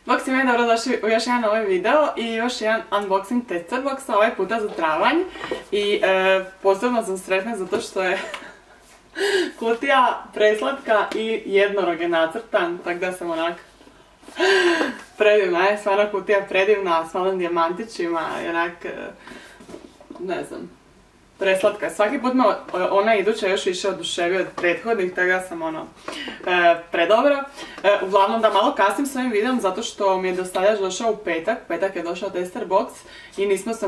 Bog svima, dobrodošli u još jedan ovaj video i još jedan unboxing tester boxa, ovaj puta za travanj. I posebno sam sretna zato što je kutija preslatka i jednoroge nacrtan, tako da sam onak predivna je, stvarno kutija predivna, s malim dijamantićima i onak, ne znam, preslatka. Svaki put me ona iduća još više oduševio od prethodnih, tako da sam predobra. Uglavnom da malo kasnim s ovim videom zato što mi je dostavljač došao u petak je došao tester box i nisam se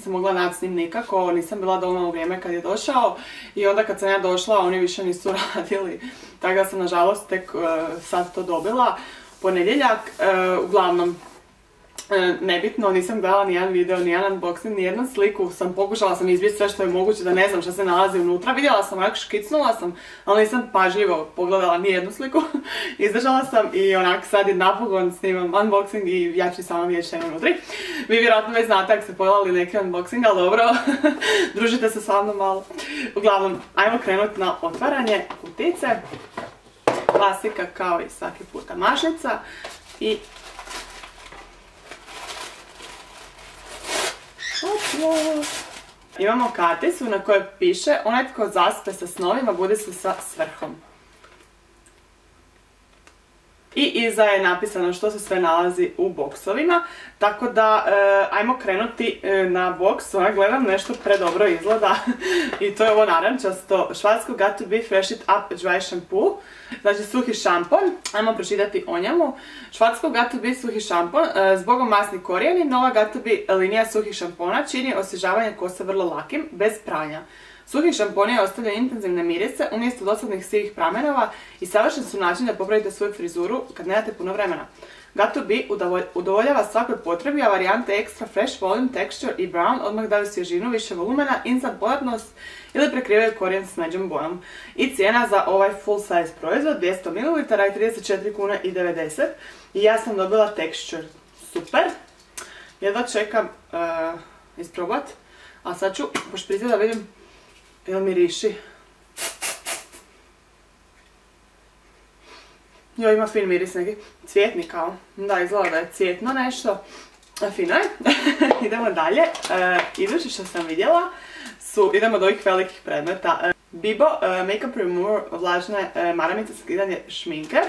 mogla naći s njim nikako, nisam bila doma u vrijeme kad je došao i onda kad sam ja došla oni više nisu radili, tako da sam nažalost tek sad to dobila. Ponedjeljak, uglavnom, nebitno, nisam gledala ni jedan video, ni jedan unboxing, ni jednu sliku, pokušala sam izbiti sve što je moguće da ne znam što se nalazi unutra, vidjela sam, onak škicnula sam, ali nisam pažljivo pogledala ni jednu sliku, izdržala sam i onak sad je napokon snimam unboxing i ja ću samo vidjeti što je unutri. Vi vjerojatno već znate ako ste pogledali neki unboxing, ali dobro, družite se sa mnom malo. Uglavnom, ajmo krenuti na otvaranje kutice, klasika kao i svaki puta mašnica i imamo karticu na kojoj piše onaj tko zaspe sa snovima bude se sa svrhom. I iza je napisano što se sve nalazi u boksovima, tako da ajmo krenuti na boks. Ona gledam nešto predobro izgleda i to je ovo narančasto Schwarzkopf Got to Be Fresh It Up Dry Shampoo, znači suhi šampon. Ajmo pročitati o njemu. Schwarzkopf Got to Be suhi šampon, zbogom masni korijeni, nova Got to Be linija suhih šampona čini osvježavanje kose vrlo lakim, bez pranja. Suhi šamponi ostavljaju intenzivne mirise umjesto dosadnih sivih pramenova i savršen su način da popravite svoju frizuru kad nemate puno vremena. Got to Be udovoljava svakoj potrebi, a varijante Extra Fresh, Volume, Texture i Brown odmah daju svježinu, više volumena, instant podatnost ili prekrivaju korijen s međom bojom. I cijena za ovaj full size proizvod 200 ml i 34,90 kuna. I ja sam dobila Texture. Super! Jedva čekam isprobat. A sad ću pošpricati da vidim jel miriši. Jo, ima fin miris, neki cvjetni kao. Da, izgleda da je cvjetno nešto. Fino je. Idemo dalje. Iduće što sam vidjela su, idemo od ovih velikih predmeta. Bibo Makeup Remover, vlažne maramice, skidanje šminke.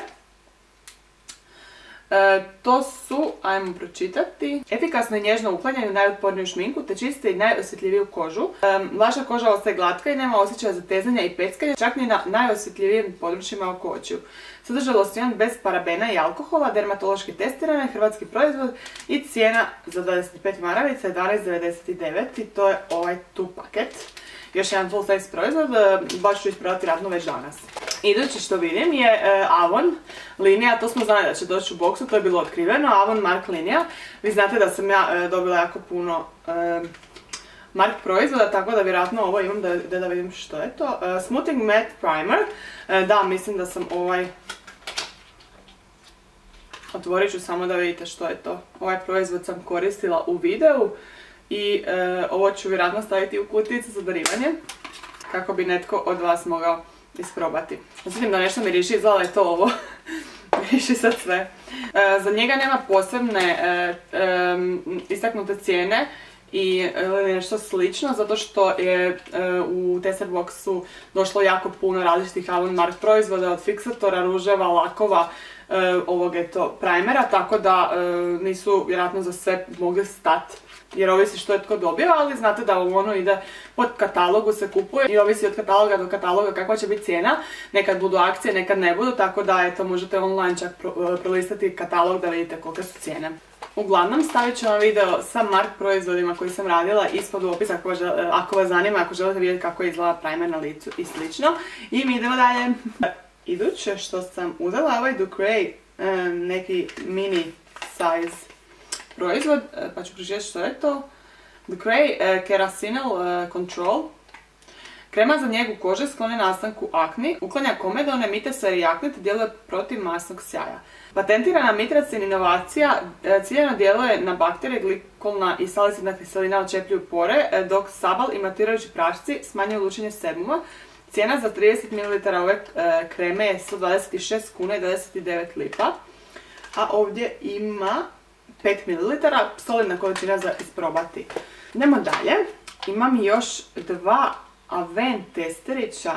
To su, ajmo pročitati, efikasno i nježno uklanjaju najotporniju šminku te čiste i najosjetljiviju kožu. Vaša koža ostaje glatka i nema osjećaja zatezanja i peckanja, čak ni na najosjetljivijim područjima oko očiju. Sadržaj losion bez parabena i alkohola, dermatološki testirane, hrvatski proizvod i cijena za 25 maravica je 12,99 i to je ovaj tu paket. Još jedan full size proizvod, baš ću isprobati vjerojatno već danas. Idući što vidim je Avon linija, to smo znali da će doći u boksu, to je bilo otkriveno, Avon Mark linija. Vi znate da sam ja dobila jako puno Mark proizvoda, tako da vjerojatno ovo imam da vidim što je to. Smoothing Matte Primer, da, mislim da sam ovaj, otvorit ću samo da vidite što je to. Ovaj proizvod sam koristila u videu i ovo ću vjerojatno staviti u kutijicu za darivanje, kako bi netko od vas mogao isprobati. Vidim da nešto miriši, izgleda je to ovo. Miriši sad sve. Za njega nema posebne istaknute cijene ili nešto slično, zato što je u tester boxu došlo jako puno različitih Avon Mark proizvoda, od fiksatora, ruževa, lakova, ovog eto primera, tako da nisu vjerojatno za sve mogli stati. Jer ovisi što je tko dobio, ali znate da u ono ide pod katalogu se kupuje i ovisi od kataloga do kataloga kakva će biti cijena. Nekad budu akcije, nekad ne budu, tako da eto možete online čak prolistati katalog da vidite kolike su cijene. Uglavnom stavit ću vam video sa Mark proizvodima koji sam radila ispod u opis ako vas zanima, ako želite vidjeti kako izgleda primer na licu i slično. I mi idemo dalje. Iduće što sam uzela ovaj Ducray neki mini size proizvod, pa ću pročitati što je to. Ducray Keracinal Control. Krema za njegu kože skloni nastanku akni, uklanja komedone, mitese i akne te djeluje protiv masnog sjaja. Patentirana mitracin inovacija ciljano djeluje na bakterije, glikolna i salicidna kiselina očepljuju pore, dok sabal i matirajući prašci smanjuju lučenje sebuma. Cijena za 30 ml ove kreme je 126 kuna i 29 lipa. a ovdje ima 5 ml, solidna količina za isprobati. Idemo dalje, imam još dva Avent testerića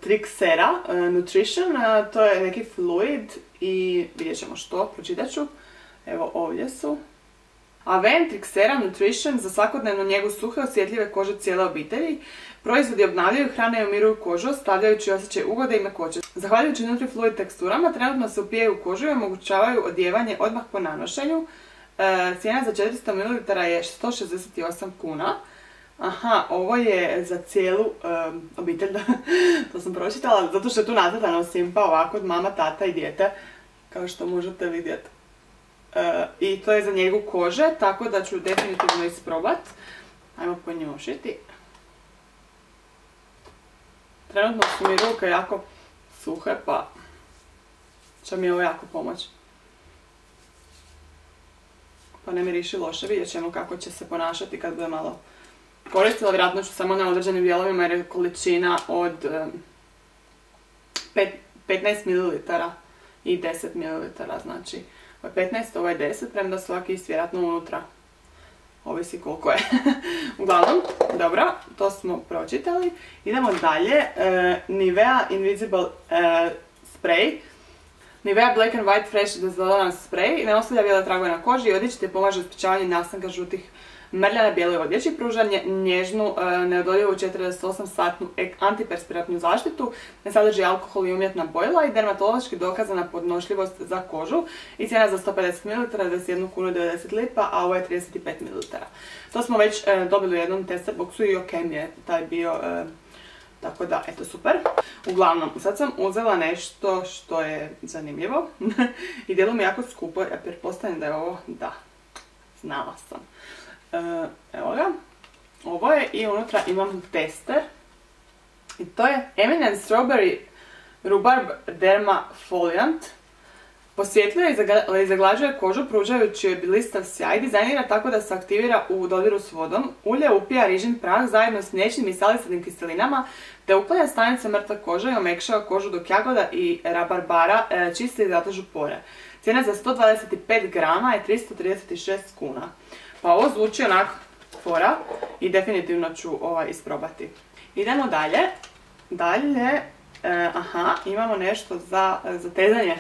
Trixera Nutrition, to je neki fluid i vidjet ćemo što, pročitat ću. Evo ovdje su. Avent Trixera Nutrition za svakodnevnu njegu suhe osjetljive kože cijele obitelji. Proizvodi obnavljaju, hrane i umiruju kožu, stavljajući osjećaj ugode i mekoće. Zahvaljujući NutriFluid teksturama, trenutno se upijaju u kožu i omogućavaju odijevanje odmah po nanošenju. Cijena za 400 ml je 168 kuna. Aha, ovo je za cijelu obitelj, to sam pročitala, zato što je tu nacrtano Simpa ovako od mama, tata i dijete, kao što možete vidjeti. I to je za njegu kože, tako da ću definitivno isprobat. Ajmo ponjušiti. Trenutno su mi ruke jako suhe, pa će mi ovo jako pomoći. Pa ne miriši loše, vidjet ćemo kako će se ponašati kad bude malo koristila. Vjerojatno ću samo na određenim dijelovima jer je količina od 15 ml i 10 ml, znači ovo je 15, ovo je 10, premda svaki isti vjerojatno unutra. Ovisi koliko je. Uglavnom, dobro, to smo pročitali. Idemo dalje. Nivea Invisible Spray. Nivea Black and White Fresh Desodorant Spray ne ostavlja bijele tragove na koži i odjeći te pomaže u sprječavanju nastanka žutih mrlja na bijeloj odjeći, pruža nježnu, neodoljivu 48-satnu antiperspiratnu zaštitu, ne sadrži alkohol i umjetna bojila i dermatološki dokazana podnošljivost za kožu i cijena za 150 ml, 21 kunu 90 lipa, a ovo je 35 ml. To smo već dobili u jednom tester boxu i ok mi je taj bio, tako da, eto, super. Uglavnom, sad sam uzela nešto što je zanimljivo i djeluje mi jako skupo, ja pretpostavljam da je ovo, da, znala sam. Evo ga, ovo je i unutra imam tester i to je Eminence Strawberry Rhubarb Dermafoliant. Posvjetljuje i zaglađuje kožu pružajući joj blistav sjaj, dizajnira tako da se aktivira u dodiru s vodom, ulje upija rižin prah zajedno s mliječnim i salisanim kiselinama te uklanja stanice mrtve kože i omekšava kožu dok jagoda i rabarbara čiste i zatažu pore. Cijena za 125 grama je 336 kuna. Pa ovo zvuči onako fora i definitivno ću isprobati. Idemo dalje. Imamo nešto za tezanje.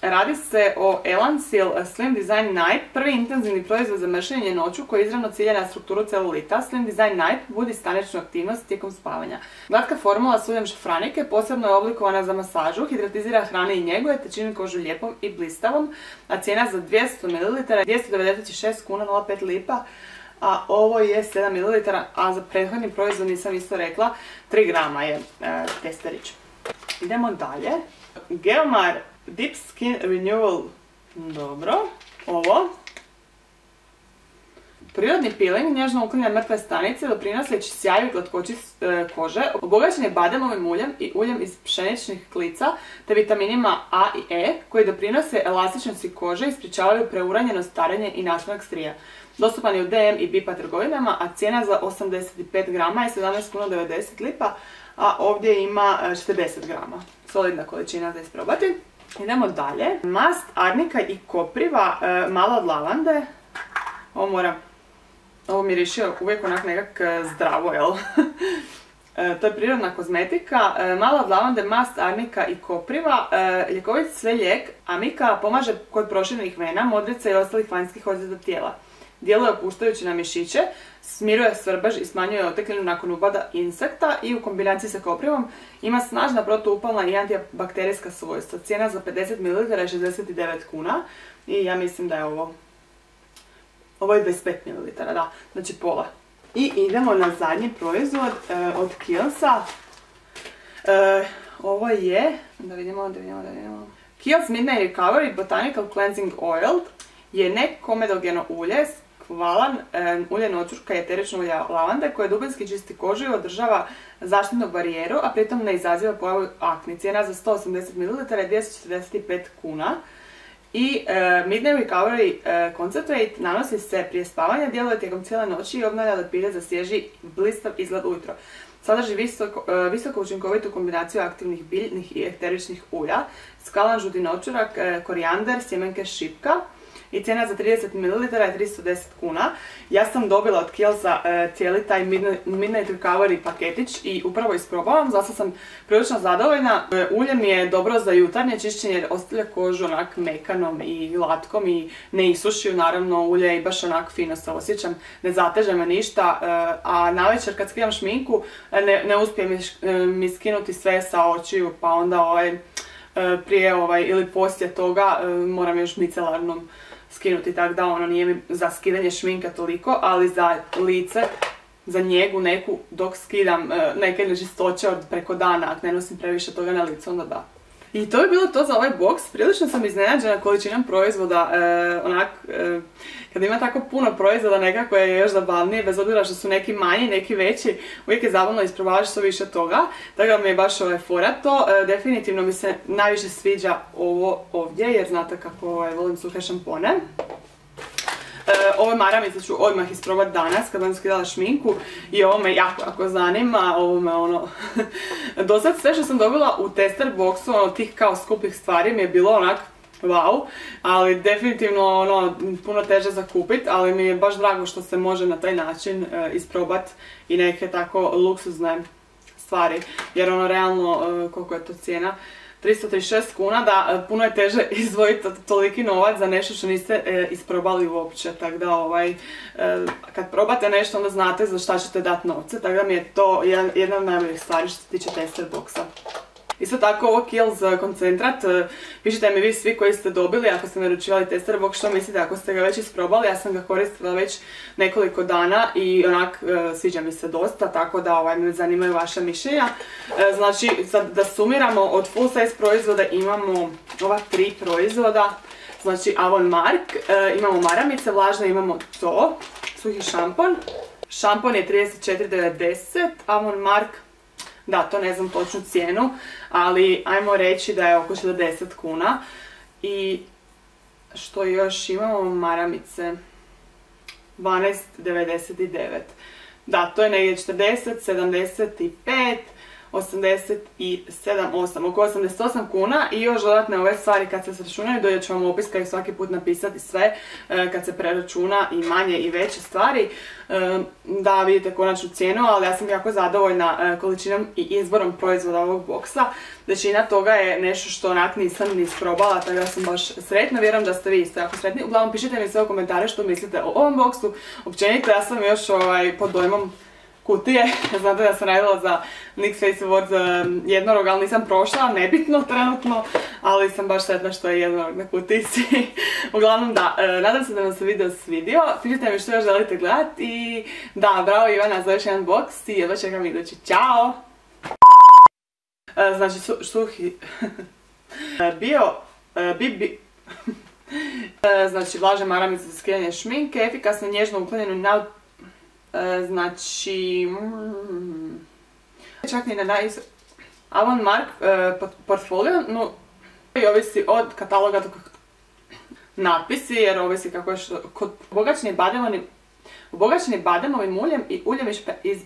Radi se o Elansil Slim Design Night, prvi intenzivni proizvod za mršenje noću koji izravno cilja na strukturu celulita. Slim Design Night budi staničnu aktivnost tijekom spavanja. Glatka formula s uljem šafranike posebno je oblikovana za masažu, hidratizira hrane i njeguje te čini kožu lijepom i blistavom, a cijena za 200 ml je 296 kuna 05 lipa, a ovo je 7 ml, a za prethodni proizvod nisam isto rekla, 3 grama je testerić. Idemo dalje. Geomar Deep Skin Renewal, dobro, ovo. Prirodni peeling nježno uklanja mrtve stanice doprinoseći sjaju i glatkoći kože, obogaćen je bademovim uljem i uljem iz pšeničnih klica te vitaminima A i E koji doprinose elastičnosti kože i sprječavaju preuranjeno starenje i nastanak strija. Dostupan je u DM i BIPA trgovinama, a cijena za 85 grama je 17 kuna 90 lipa, a ovdje ima 40 grama. Solidna količina za isprobati. Idemo dalje. Mast arnika i kopriva, malo od lavande. Ovo miriši uvijek onak nekak zdravo, jel? To je prirodna kozmetika. Malo od lavande, mast arnika i kopriva. Ljekovit sve lijek. Amika pomaže kod proširenih vena, modrica i ostalih vanjskih ozljeda tijela. Djeluje opuštajući na mišiće, smiruje svrbež i smanjuje otekljinu nakon upada insekta i u kombinaciji sa koprivom ima snažna protuupalna i antibakterijska svojstva. Cijena za 50 ml je 69 kuna i ja mislim da je ovo je 25 ml, da, znači pola. I idemo na zadnji proizvod od Kiehlsa. Ovo je, da vidimo. Kiehl's Midnight Recovery Botanical Cleansing Oil je nekomedogeno ulje, skvalan ulje noćurka i eterično ulje lavande koje dubinski čisti kožu i održava zaštitnu barijeru, a pritom ne izaziva pojavu akni. Cijena za 180 ml je 245 kuna. I Midnight Recovery Concentrate nanosi se prije spavanja, djeluje tijekom cijele noći i obnavlja lepire za svježi blistav izgled ujutro. sadrži visoko učinkovitu kombinaciju aktivnih biljnih i eteričnih ulja, skalan dinočurak, korijander, sjemenke šipka i cijena za 30 ml je 310 kuna. Ja sam dobila od Kiehlsa cijeli taj Midnight Recovery paketić i upravo isprobavam, zato sam prilično zadovoljna. Ulje mi je dobro za jutarnje čišćenje jer ostavlja kožu onak mekanom i glatkom i ne isuši, naravno ulje i baš onak fino se osjećam, ne zateže me ništa, a navečer kad skidam šminku ne uspijem mi skinuti sve sa očiju, pa onda prije ili poslije toga moram još micelarnom skinuti, tako da ono nije mi za skidanje šminka toliko, ali za lice, za njegu neku dok skidam neke nečistoće od preko dana, ako ne nosim previše toga na licu, onda da. I to je bilo to za ovaj box. Prilično sam iznenađena količinom proizvoda, kada ima tako puno proizvoda nekako je još zabavnije, bez obzira što su neki manji, neki veći, uvijek je zabavno isprobavaš što više toga, tako da mi je baš fora to. Definitivno mi se najviše sviđa ovo ovdje, jer znate kako volim suhe šampone. Ove maramice ću odmah isprobati danas kad budem skidala šminku i ovo me jako zanima, ovo me do sad sve što sam dobila u tester boxu, tih kao skupih stvari mi je bilo onak wow, ali definitivno puno teže za kupit, ali mi je baš drago što se može na taj način isprobati i neke tako luksuzne stvari, jer realno koliko je to cijena? 336 kuna, da puno je teže izdvojiti toliki novac za nešto što niste isprobali uopće, tako da kad probate nešto onda znate za šta ćete dati novce, tako da mi je to jedna od najboljih stvari što se tiče tester boxa. Isto tako ovo Kiehl's koncentrat, pišite mi vi svi koji ste dobili, ako ste naručivali tester box, što mislite ako ste ga već isprobali, ja sam ga koristila već nekoliko dana i onak sviđa mi se dosta, tako da me zanimaju vaša mišljenja. Znači, da sumiramo, od full size proizvoda imamo ova 3 proizvoda, znači Avon Mark, imamo maramice vlažne, imamo to, suhi šampon. Šampon je 34,90, Avon Mark, da, to ne znam točnu cijenu, ali ajmo reći da je oko 40 kuna. I što još imamo, maramice 12,99. Da, to je negdje 40, 75, 87, 8, oko 88 kuna i još dodatne ove stvari kad se sračunaju, dođe ću vam opis kad svaki put napisati sve kad se preračuna i manje i veće stvari, da vidite konačnu cijenu, ali ja sam jako zadovoljna količinom i izborom proizvoda ovog boksa. Većina toga je nešto što onak nisam ni isprobala, tako da sam baš sretna, vjerujem da ste vi isto jako sretni. Uglavnom pišite mi sve u komentare što mislite o ovom boksu, općenito ja sam još pod dojmom kutije. Znate da sam radila za NYX Face Awards jednorog, ali nisam prošla, nebitno trenutno, ali sam baš sretna što je jednorog na kutici. Uglavnom da, nadam se da vam se video svidio, pišite mi što još želite gledati i da, bravo Ivana za još jedan box i jedva čekam idući, ćao! Znači, suhi... Znači, vlažne maramice za skidanje šminke, efikasno nježno uklanjeno na... Znači... Čak ni na Avon Mark portfolio, no i ovisi od kataloga do natpisi, jer ovisi kako je što... Obogaćeni bademovim uljem i uljem iz